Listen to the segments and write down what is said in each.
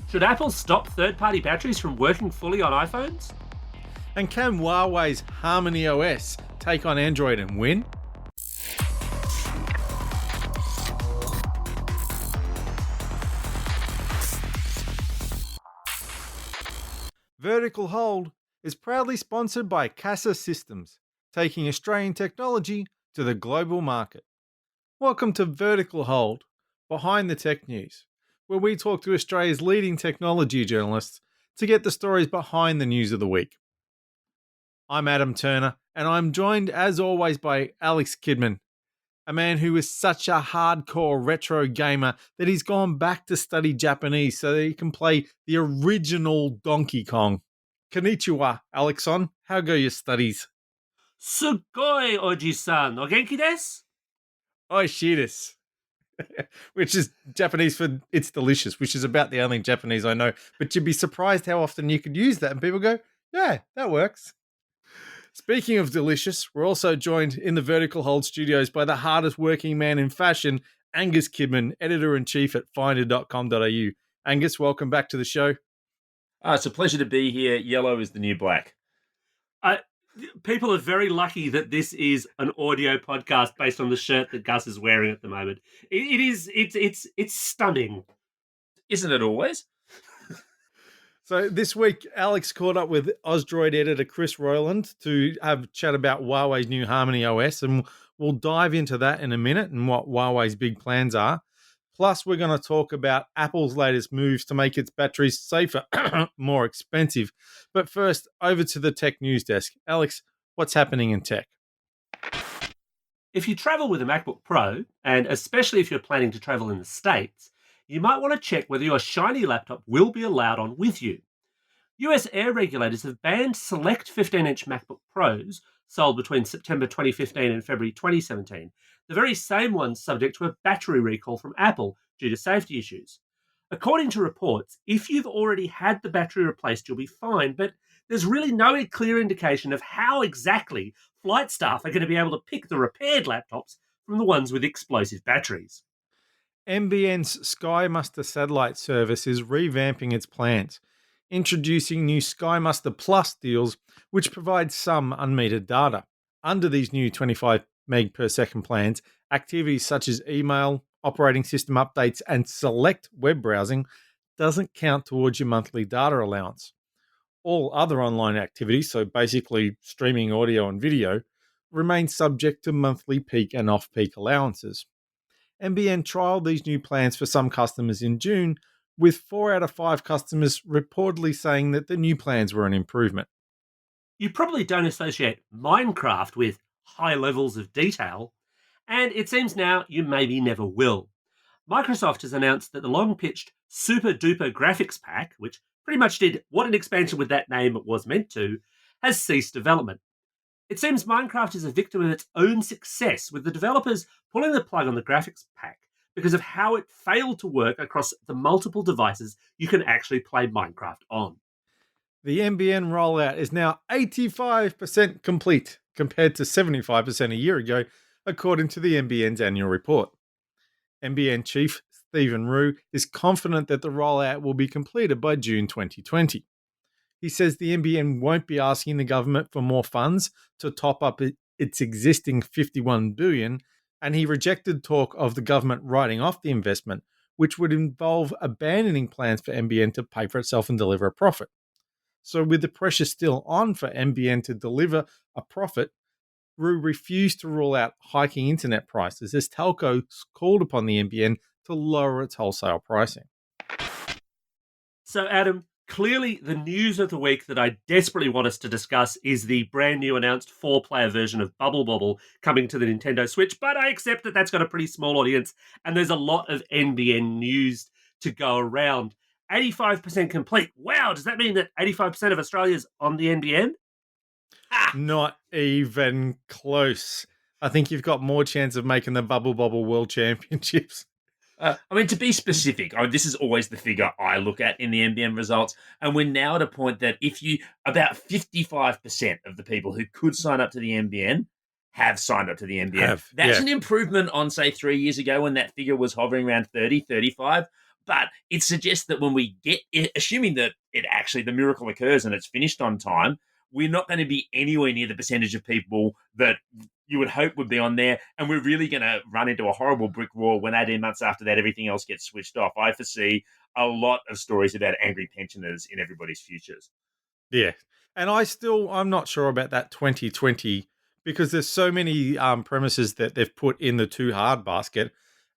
Should Apple stop third-party batteries from working fully on iPhones? And can Huawei's HarmonyOS take on Android and win? Vertical Hold is proudly sponsored by Casa Systems, taking Australian technology to the global market. Welcome to Vertical Hold, behind the tech news, where we talk to Australia's leading technology journalists to get the stories behind the news of the week. I'm Adam Turner, and I'm joined as always by Alex Kidman, a man who is such a hardcore retro gamer that he's gone back to study Japanese so that he can play the original Donkey Kong. Konnichiwa, Alexon. How go your studies? Sugoi, Oji-san. O genki desu? Oishiris. Which is Japanese for it's delicious, which is about the only Japanese I know. But you'd be surprised how often you could use that and people go, yeah, that works. Speaking of delicious, we're also joined in the Vertical Hold studios by the hardest working man in fashion, Angus Kidman, editor-in-chief at finder.com.au. Angus, welcome back to the show. It's a pleasure to be here. Yellow is the new black. People are very lucky that this is an audio podcast based on the shirt that Gus is wearing at the moment. It's stunning. Isn't it always? So this week, Alex caught up with Ausdroid editor Chris Rowland to have a chat about Huawei's new HarmonyOS, and we'll dive into that in a minute and what Huawei's big plans are. Plus, we're going to talk about Apple's latest moves to make its batteries safer, more expensive. But first, over to the tech news desk. Alex, what's happening in tech? If you travel with a MacBook Pro, and especially if you're planning to travel in the States, you might want to check whether your shiny laptop will be allowed on with you. US air regulators have banned select 15-inch MacBook Pros sold between September 2015 and February 2017, the very same ones subject to a battery recall from Apple due to safety issues. According to reports, if you've already had the battery replaced, you'll be fine, but there's really no clear indication of how exactly flight staff are going to be able to pick the repaired laptops from the ones with explosive batteries. NBN's SkyMuster satellite service is revamping its plans, introducing new SkyMuster Plus deals, which provide some unmetered data. Under these new 25 meg per second plans, activities such as email, operating system updates, and select web browsing doesn't count towards your monthly data allowance. All other online activities, so basically streaming audio and video, remain subject to monthly peak and off-peak allowances. NBN trialled these new plans for some customers in June, with 4 out of 5 customers reportedly saying that the new plans were an improvement. You probably don't associate Minecraft with high levels of detail, and it seems now you maybe never will. Microsoft has announced that the long-pitched Super Duper Graphics Pack, which pretty much did what an expansion with that name was meant to, has ceased development. It seems Minecraft is a victim of its own success, with the developers pulling the plug on the graphics pack because of how it failed to work across the multiple devices you can actually play Minecraft on. The NBN rollout is now 85% complete, compared to 75% a year ago, according to the NBN's annual report. NBN chief Stephen Rue is confident that the rollout will be completed by June 2020. He says the NBN won't be asking the government for more funds to top up its existing $51 billion, and he rejected talk of the government writing off the investment, which would involve abandoning plans for NBN to pay for itself and deliver a profit. So with the pressure still on for NBN to deliver a profit, Rue refused to rule out hiking internet prices as telcos called upon the NBN to lower its wholesale pricing. So, Adam, clearly the news of the week that I desperately want us to discuss is the brand new announced 4-player version of Bubble Bobble coming to the Nintendo Switch, but I accept that that's got a pretty small audience and there's a lot of NBN news to go around. 85% complete. Wow, does that mean that 85% of Australia's on the NBN? Not even close. I think you've got more chance of making the Bubble Bobble World Championships. To be specific, this is always the figure I look at in the NBN results. And we're now at a point that about 55% of the people who could sign up to the NBN have signed up to the NBN. That's an improvement on, say, 3 years ago when that figure was hovering around 30, 35. But it suggests that when we get it, assuming that it actually the miracle occurs and it's finished on time, we're not going to be anywhere near the percentage of people that you would hope would be on there, and we're really going to run into a horrible brick wall when 18 months after that everything else gets switched off. I foresee a lot of stories about angry pensioners in everybody's futures. Yeah. And I'm not sure about that 2020 because there's so many premises that they've put in the too hard basket.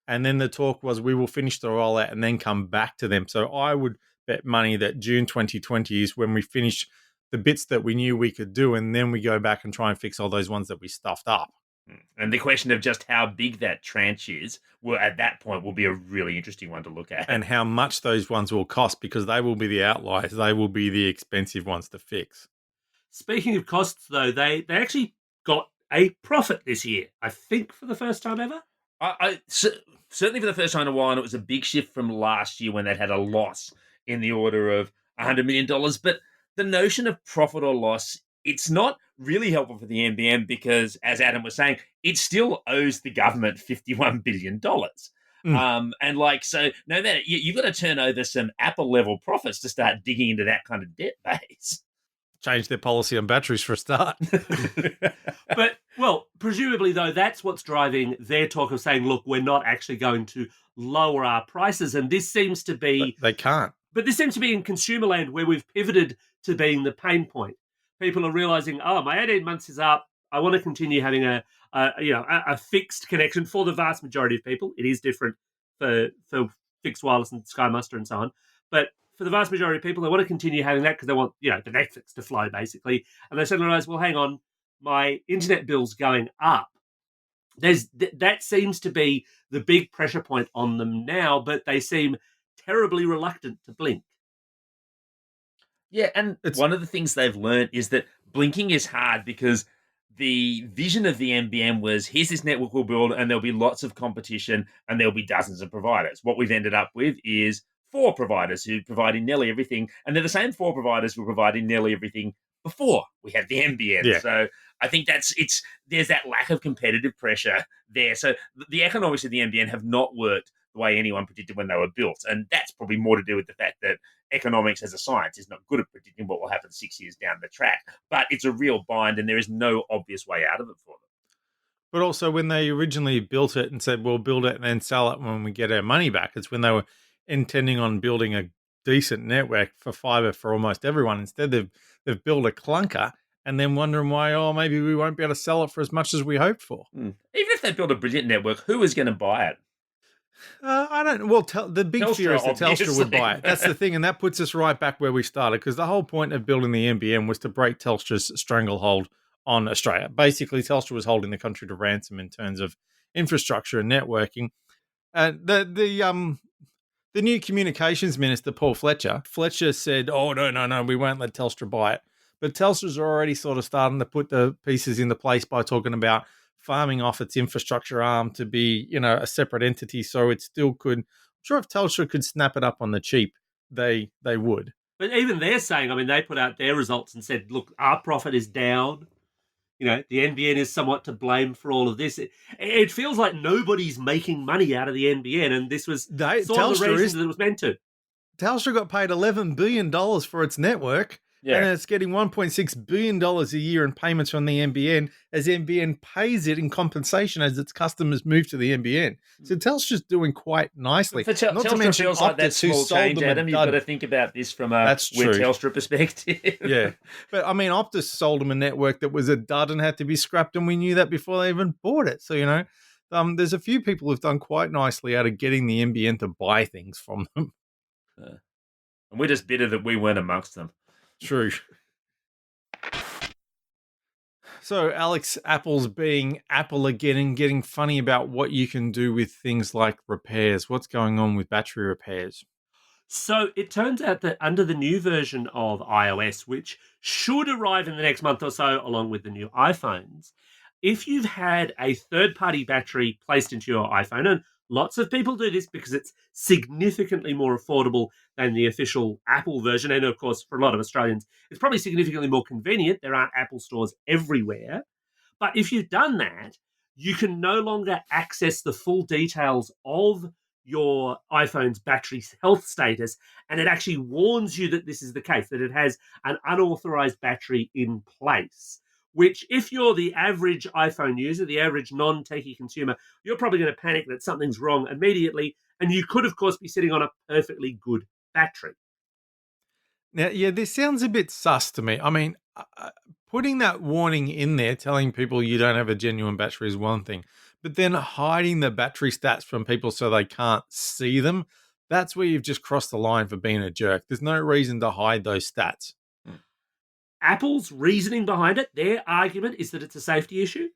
And then the talk was we will finish the rollout and then come back to them. So I would bet money that June 2020 is when we finish the bits that we knew we could do. And then we go back and try and fix all those ones that we stuffed up. And the question of just how big that tranche is, well, at that point, will be a really interesting one to look at. And how much those ones will cost, because they will be the outliers. They will be the expensive ones to fix. Speaking of costs, though, they actually got a profit this year, I think, for the first time ever. Certainly for the first time in a while, and it was a big shift from last year when they'd had a loss in the order of $100 million. But the notion of profit or loss, it's not really helpful for the NBN because, as Adam was saying, it still owes the government $51 billion. So no matter, you've got to turn over some Apple level profits to start digging into that kind of debt base. Change their policy on batteries for a start. But, well, presumably, though, that's what's driving their talk of saying, look, we're not actually going to lower our prices. And this seems to be... But they can't. But this seems to be in consumer land where we've pivoted to being the pain point. People are realizing, oh, my 18 months is up. I want to continue having a fixed connection for the vast majority of people. It is different for fixed wireless and Sky Muster and so on. But for the vast majority of people, they want to continue having that because they want, the Netflix to flow, basically. And they suddenly realize, well, hang on, my internet bill's going up. That seems to be the big pressure point on them now, but they seem terribly reluctant to blink. Yeah, and one of the things they've learned is that blinking is hard because the vision of the NBN was, here's this network we'll build and there'll be lots of competition and there'll be dozens of providers. What we've ended up with is 4 providers who provide in nearly everything, and they're the same 4 providers who provide in nearly everything before we had the NBN. Yeah. So I think there's that lack of competitive pressure there. So the economics of the NBN have not worked the way anyone predicted when they were built. And that's probably more to do with the fact that economics as a science is not good at predicting what will happen 6 years down the track. But it's a real bind and there is no obvious way out of it for them. But also when they originally built it and said, we'll build it and then sell it when we get our money back, it's when they were intending on building a decent network for fiber for almost everyone. Instead, they've built a clunker and then wondering why, maybe we won't be able to sell it for as much as we hoped for. Even if they build a brilliant network, who is going to buy it? I don't. Well, the big fear is that Telstra would buy it. That's the thing, and that puts us right back where we started, because the whole point of building the NBN was to break Telstra's stranglehold on Australia. Basically, Telstra was holding the country to ransom in terms of infrastructure and networking. The new communications minister, Paul Fletcher said, "Oh no, we won't let Telstra buy it." But Telstra's already sort of starting to put the pieces into place by talking about farming off its infrastructure arm to be, a separate entity, so it still could. I'm sure if Telstra could snap it up on the cheap, they would. But even they're saying, they put out their results and said, look, our profit is down. The NBN is somewhat to blame for all of this. It feels like nobody's making money out of the NBN, and this was the reason that it was meant to. Telstra got paid $11 billion for its network. Yeah. And it's getting $1.6 billion a year in payments from the NBN as NBN pays it in compensation as its customers move to the NBN. So Telstra's doing quite nicely. For Telstra feels like that small change, Adam. You've got to think about this from a Telstra perspective. Yeah. But, Optus sold them a network that was a dud and had to be scrapped, and we knew that before they even bought it. So, there's a few people who've done quite nicely out of getting the NBN to buy things from them. And we're just bitter that we weren't amongst them. True. So, Alex, Apple's being Apple again and getting funny about what you can do with things like repairs. What's going on with battery repairs? So, it turns out that under the new version of iOS, which should arrive in the next month or so, along with the new iPhones, if you've had a third-party battery placed into your iPhone, and lots of people do this because it's significantly more affordable than the official Apple version. And, of course, for a lot of Australians, it's probably significantly more convenient. There aren't Apple stores everywhere. But if you've done that, you can no longer access the full details of your iPhone's battery health status, and it actually warns you that this is the case, that it has an unauthorized battery in place. Which, if you're the average iPhone user, the average non-techie consumer, you're probably going to panic that something's wrong immediately, and you could, of course, be sitting on a perfectly good battery. Now, yeah, this sounds a bit sus to me. I mean, putting that warning in there, telling people you don't have a genuine battery is one thing, but then hiding the battery stats from people so they can't see them, that's where you've just crossed the line for being a jerk. There's no reason to hide those stats. Apple's reasoning behind it, their argument is that it's a safety issue.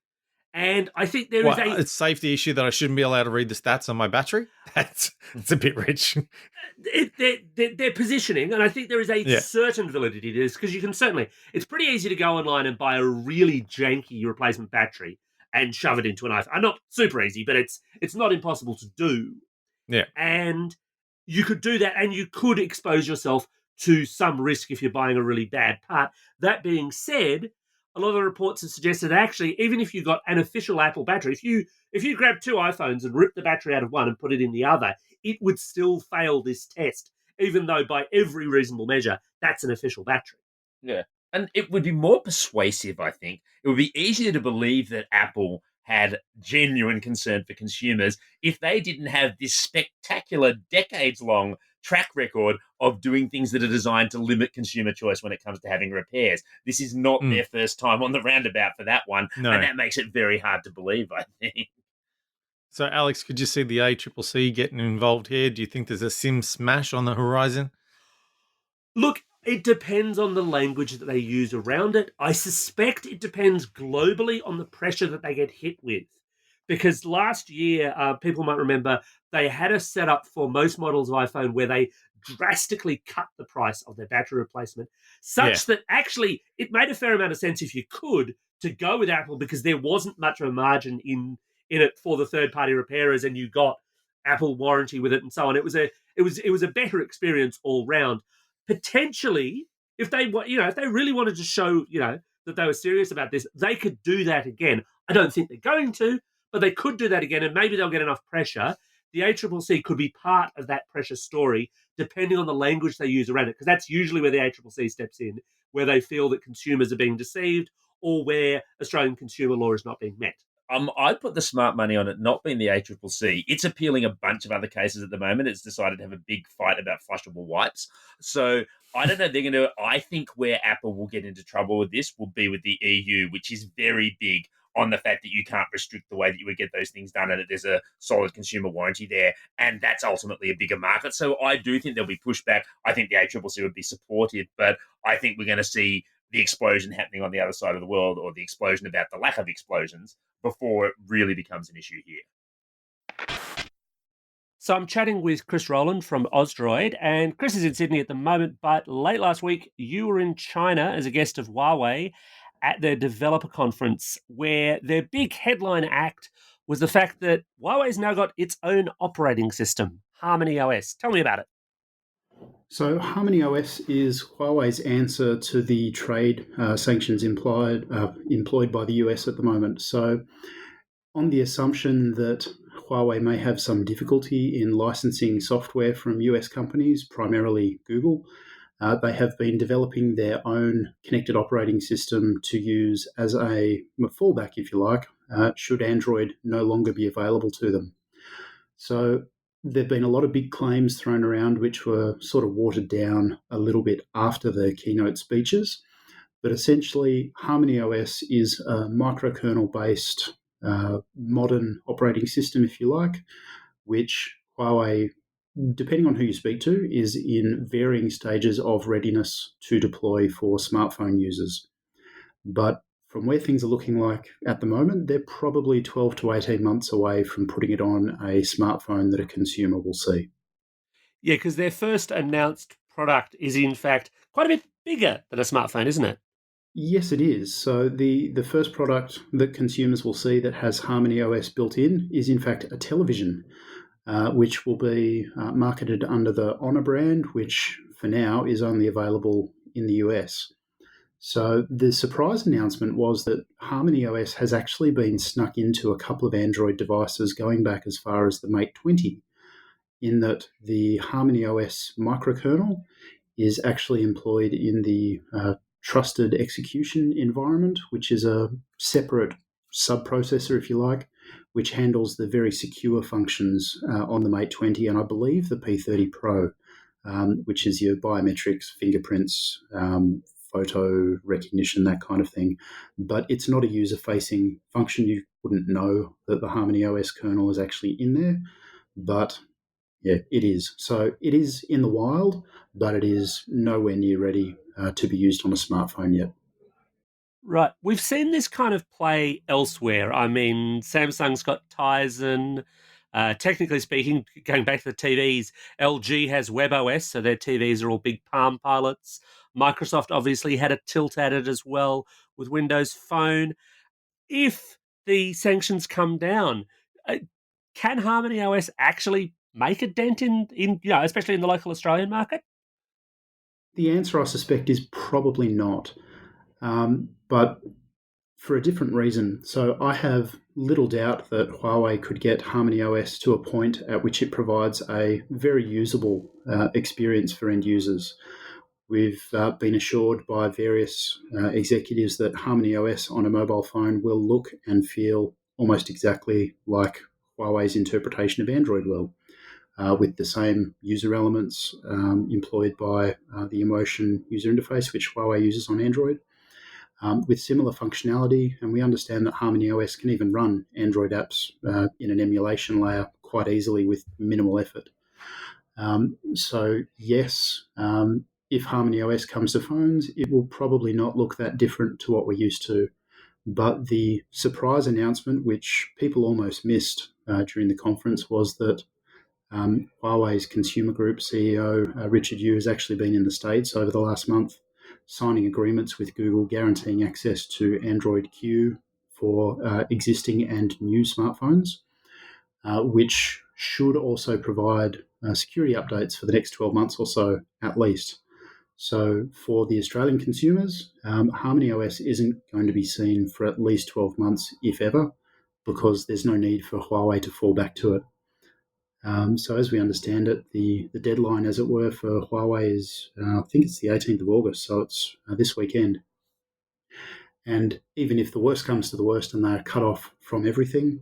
And I think there is It's a safety issue that I shouldn't be allowed to read the stats on my battery? It's a bit rich. Their positioning, and I think there is a certain validity to this, because you can certainly, it's pretty easy to go online and buy a really janky replacement battery and shove it into an iPhone. Not super easy, but it's not impossible to do. Yeah. And you could do that, and you could expose yourself to some risk if you're buying a really bad part. That being said, a lot of the reports have suggested that actually, even if you got an official Apple battery, if you grab two iPhones and rip the battery out of one and put it in the other, it would still fail this test, even though by every reasonable measure, that's an official battery. Yeah. And it would be more persuasive, I think. It would be easier to believe that Apple had genuine concern for consumers if they didn't have this spectacular, decades-long track record of doing things that are designed to limit consumer choice when it comes to having repairs. This is not their first time on the roundabout for that one, and that makes it very hard to believe, I think. So, Alex, could you see the ACCC getting involved here? Do you think there's a SIM smash on the horizon? Look, it depends on the language that they use around it. I suspect it depends globally on the pressure that they get hit with. Because last year, people might remember, they had a setup for most models of iPhone where they drastically cut the price of their battery replacement, such that actually it made a fair amount of sense, if you could, to go with Apple, because there wasn't much of a margin in it for the third-party repairers, and you got Apple warranty with it and so on. It was a better experience all round. Potentially, if they really wanted to show that they were serious about this, they could do that again. I don't think they're going to, but they could do that again, and maybe they'll get enough pressure. The ACCC could be part of that pressure story, depending on the language they use around it, because that's usually where the ACCC steps in, where they feel that consumers are being deceived or where Australian consumer law is not being met. I'd put the smart money on it not being the ACCC. It's appealing a bunch of other cases at the moment. It's decided to have a big fight about flushable wipes. So I don't know. I think where Apple will get into trouble with this will be with the EU, which is very big on the fact that you can't restrict the way that you would get those things done, and that there's a solid consumer warranty there, and that's ultimately a bigger market. So I do think there'll be pushback. I think the ACCC would be supportive, but I think we're going to see the explosion happening on the other side of the world, or the explosion about the lack of explosions, before it really becomes an issue here. So I'm chatting with Chris Rowland from Ausdroid, and Chris is in Sydney at the moment, but late last week you were in China as a guest of Huawei at their developer conference, where their big headline act was the fact that Huawei's now got its own operating system, HarmonyOS. Tell me about it. So HarmonyOS is Huawei's answer to the trade sanctions employed by the US at the moment. So on the assumption that Huawei may have some difficulty in licensing software from US companies, primarily Google, they have been developing their own connected operating system to use as a fallback, if you like, should Android no longer be available to them. So there have been a lot of big claims thrown around which were sort of watered down a little bit after the keynote speeches. But essentially, HarmonyOS is a microkernel-based modern operating system, if you like, which Huawei, depending on who you speak to, is in varying stages of readiness to deploy for smartphone users. But from where things are looking like at the moment, they're probably 12 to 18 months away from putting it on a smartphone that a consumer will see. Yeah, because their first announced product is in fact quite a bit bigger than a smartphone, isn't it? Yes, it is. So the first product that consumers will see that has HarmonyOS built in is in fact a television, which will be marketed under the Honor brand, which for now is only available in the US. So the surprise announcement was that HarmonyOS has actually been snuck into a couple of Android devices going back as far as the Mate 20. in that the HarmonyOS microkernel is actually employed in the trusted execution environment, which is a separate subprocessor, if you like, which handles the very secure functions on the Mate 20 and I believe the P30 Pro, which is your biometrics, fingerprints, photo recognition, that kind of thing. But it's not a user-facing function. You wouldn't know that the HarmonyOS kernel is actually in there, but yeah, it is. So it is in the wild, but it is nowhere near ready to be used on a smartphone yet. Right. We've seen this kind of play elsewhere. I mean, Samsung's got Tizen. Technically speaking, going back to the TVs, LG has WebOS, so their TVs are all big Palm Pilots. Microsoft obviously had a tilt at it as well with Windows Phone. If the sanctions come down, can HarmonyOS actually make a dent in especially in the local Australian market? The answer, I suspect, is probably not, but for a different reason. So I have little doubt that Huawei could get HarmonyOS to a point at which it provides a very usable experience for end users. We've been assured by various executives that HarmonyOS on a mobile phone will look and feel almost exactly like Huawei's interpretation of Android will, with the same user elements employed by the Emotion user interface, which Huawei uses on Android, with similar functionality. And we understand that HarmonyOS can even run Android apps in an emulation layer quite easily with minimal effort. So yes, if HarmonyOS comes to phones, it will probably not look that different to what we're used to. But the surprise announcement, which people almost missed during the conference, was that Huawei's consumer group CEO, Richard Yu, has actually been in the States over the last month, signing agreements with Google guaranteeing access to Android Q for existing and new smartphones, which should also provide security updates for the next 12 months or so, at least. So for the Australian consumers, HarmonyOS isn't going to be seen for at least 12 months, if ever, because there's no need for Huawei to fall back to it. So as we understand it, the deadline, as it were, for Huawei is, I think it's the 18th of August, so it's this weekend. And even if the worst comes to the worst and they are cut off from everything,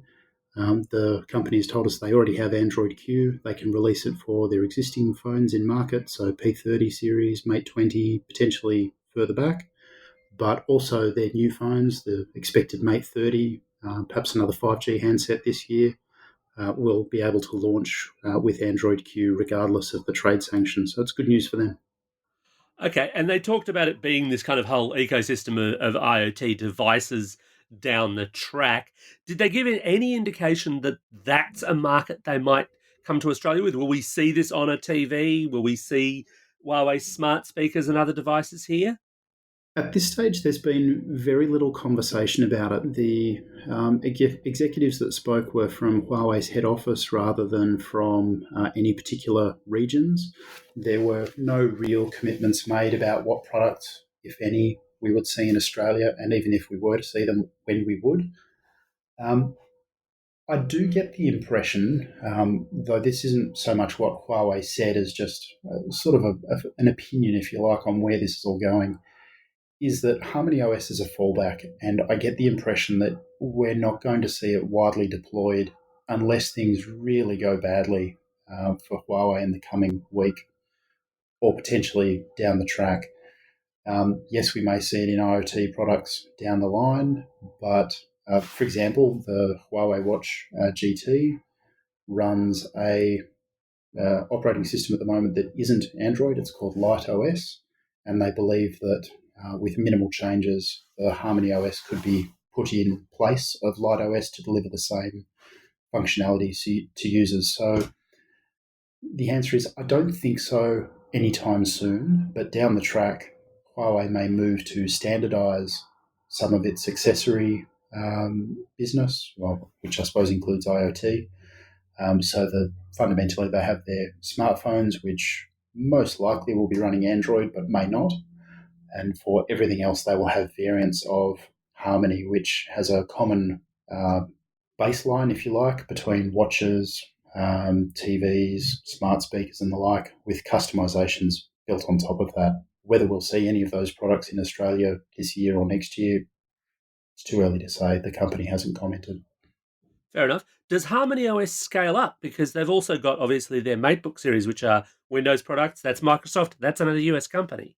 the company has told us they already have Android Q. They can release it for their existing phones in market, so P30 series, Mate 20, potentially further back, but also their new phones, the expected Mate 30, perhaps another 5G handset this year, will be able to launch with Android Q regardless of the trade sanctions. So it's good news for them. Okay, and they talked about it being this kind of whole ecosystem of IoT devices down the track. Did they give it any indication that that's a market they might come to Australia with? Will we see this on a TV? Will we see Huawei smart speakers and other devices here? At this stage, there's been very little conversation about it. The executives that spoke were from Huawei's head office rather than from any particular regions. There were no real commitments made about what products, if any, we would see in Australia, and even if we were to see them, when we would. I do get the impression, though this isn't so much what Huawei said as just sort of an opinion, if you like, on where this is all going, is that HarmonyOS is a fallback, and I get the impression that we're not going to see it widely deployed unless things really go badly for Huawei in the coming week or potentially down the track. Yes, we may see it in IoT products down the line, but for example, the Huawei Watch GT runs a operating system at the moment that isn't Android. It's called Light OS, and they believe that with minimal changes, the HarmonyOS could be put in place of Light OS to deliver the same functionality to users. So the answer is I don't think so anytime soon, but down the track, Huawei may move to standardize some of its accessory business, well, which I suppose includes IoT, so that fundamentally they have their smartphones, which most likely will be running Android but may not. And for everything else, they will have variants of Harmony, which has a common baseline, if you like, between watches, TVs, smart speakers, and the like, with customizations built on top of that. Whether we'll see any of those products in Australia this year or next year, it's too early to say. The company hasn't commented. Fair enough. Does HarmonyOS scale up? Because they've also got, obviously, their MateBook series, which are Windows products. That's Microsoft. That's another US company.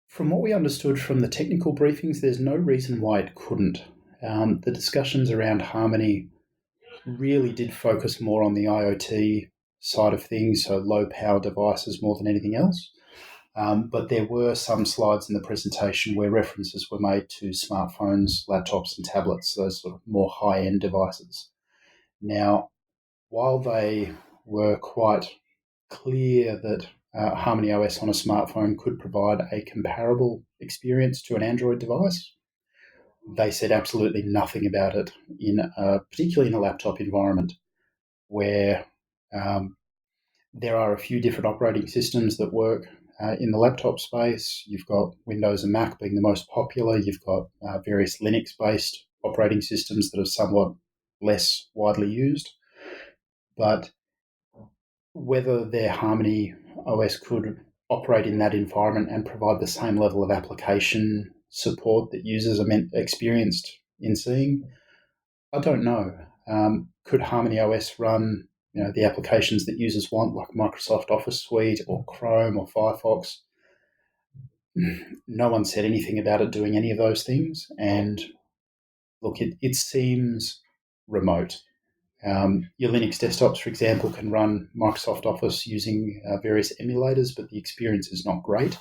From what we understood from the technical briefings, there's no reason why it couldn't. The discussions around Harmony really did focus more on the IoT side of things, so low-power devices more than anything else. But there were some slides in the presentation where references were made to smartphones, laptops, and tablets, those sort of more high-end devices. Now, while they were quite clear that HarmonyOS on a smartphone could provide a comparable experience to an Android device, they said absolutely nothing about it, particularly in a laptop environment where there are a few different operating systems that work in the laptop space. You've got Windows and Mac being the most popular. You've got various Linux-based operating systems that are somewhat less widely used. But whether their Harmony OS could operate in that environment and provide the same level of application support that users are experienced in seeing, I don't know. Could Harmony OS run the applications that users want, like Microsoft Office Suite or Chrome or Firefox? No one said anything about it doing any of those things. And look, it seems remote. Your Linux desktops, for example, can run Microsoft Office using various emulators, but the experience is not great.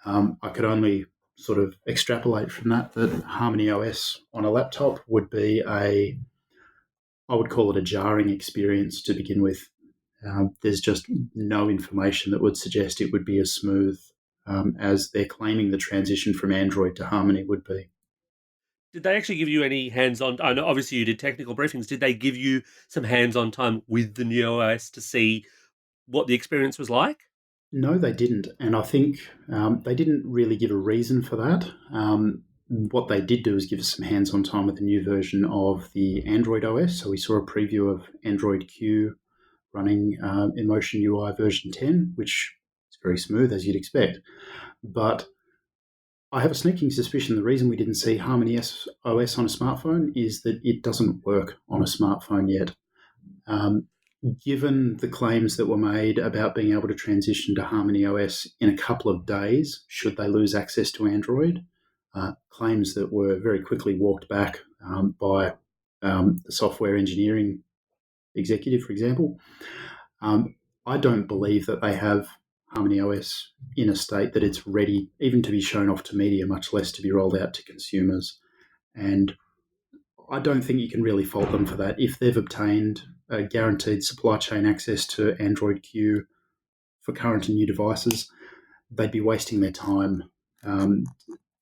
I could only sort of extrapolate from that Harmony OS on a laptop would be I would call it a jarring experience to begin with. There's just no information that would suggest it would be as smooth as they're claiming the transition from Android to Harmony would be. Did they actually give you any hands-on? I know obviously you did technical briefings. Did they give you some hands-on time with the new OS to see what the experience was like? No, they didn't. And I think they didn't really give a reason for that. What they did do is give us some hands-on time with the new version of the Android OS. So we saw a preview of Android Q running Emotion UI version 10, which is very smooth, as you'd expect. But I have a sneaking suspicion the reason we didn't see HarmonyOS on a smartphone is that it doesn't work on a smartphone yet. Given the claims that were made about being able to transition to HarmonyOS in a couple of days, should they lose access to Android, claims that were very quickly walked back by the software engineering executive, for example, I don't believe that they have HarmonyOS in a state that it's ready even to be shown off to media, much less to be rolled out to consumers. And I don't think you can really fault them for that. If they've obtained a guaranteed supply chain access to Android Q for current and new devices, they'd be wasting their time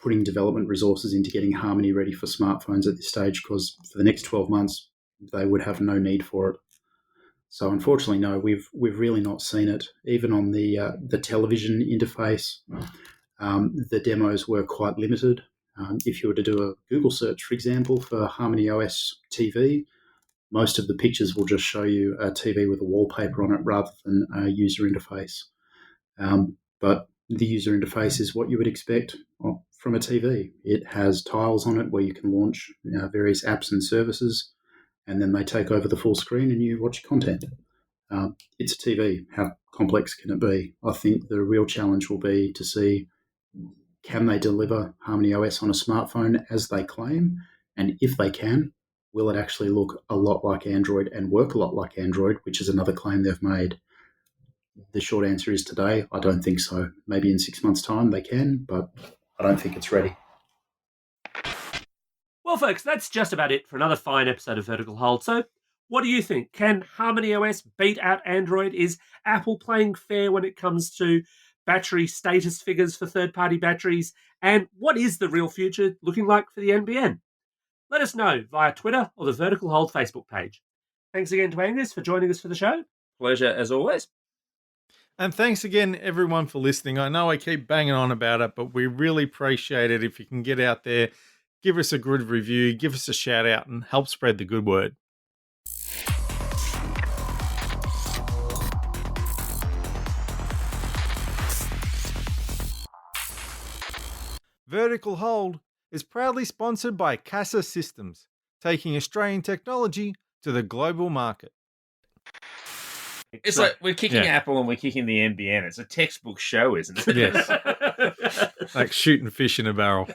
putting development resources into getting Harmony ready for smartphones at this stage, because for the next 12 months, they would have no need for it. So unfortunately, no, we've really not seen it. Even on the television interface, the demos were quite limited. If you were to do a Google search, for example, for HarmonyOS TV, most of the pictures will just show you a TV with a wallpaper on it rather than a user interface. But the user interface is what you would expect from a TV. It has tiles on it where you can launch various apps and services, and then they take over the full screen and you watch content. It's a TV. How complex can it be? I think the real challenge will be to see, can they deliver HarmonyOS on a smartphone as they claim? And if they can, will it actually look a lot like Android and work a lot like Android, which is another claim they've made? The short answer is today, I don't think so. Maybe in 6 months' time they can, but I don't think it's ready. Well, folks, that's just about it for another fine episode of Vertical Hold. So, what do you think? Can HarmonyOS beat out Android? Is Apple playing fair when it comes to battery status figures for third-party batteries? And what is the real future looking like for the NBN? Let us know via Twitter or the Vertical Hold Facebook page. Thanks again to Angus for joining us for the show. Pleasure as always. And thanks again, everyone, for listening. I know I keep banging on about it, but we really appreciate it if you can get out there, give us a good review, give us a shout out, and help spread the good word. Vertical Hold is proudly sponsored by Casa Systems, taking Australian technology to the global market. It's like we're kicking Yeah. Apple and we're kicking the NBN. It's a textbook show, isn't it? Yes. Like shooting fish in a barrel.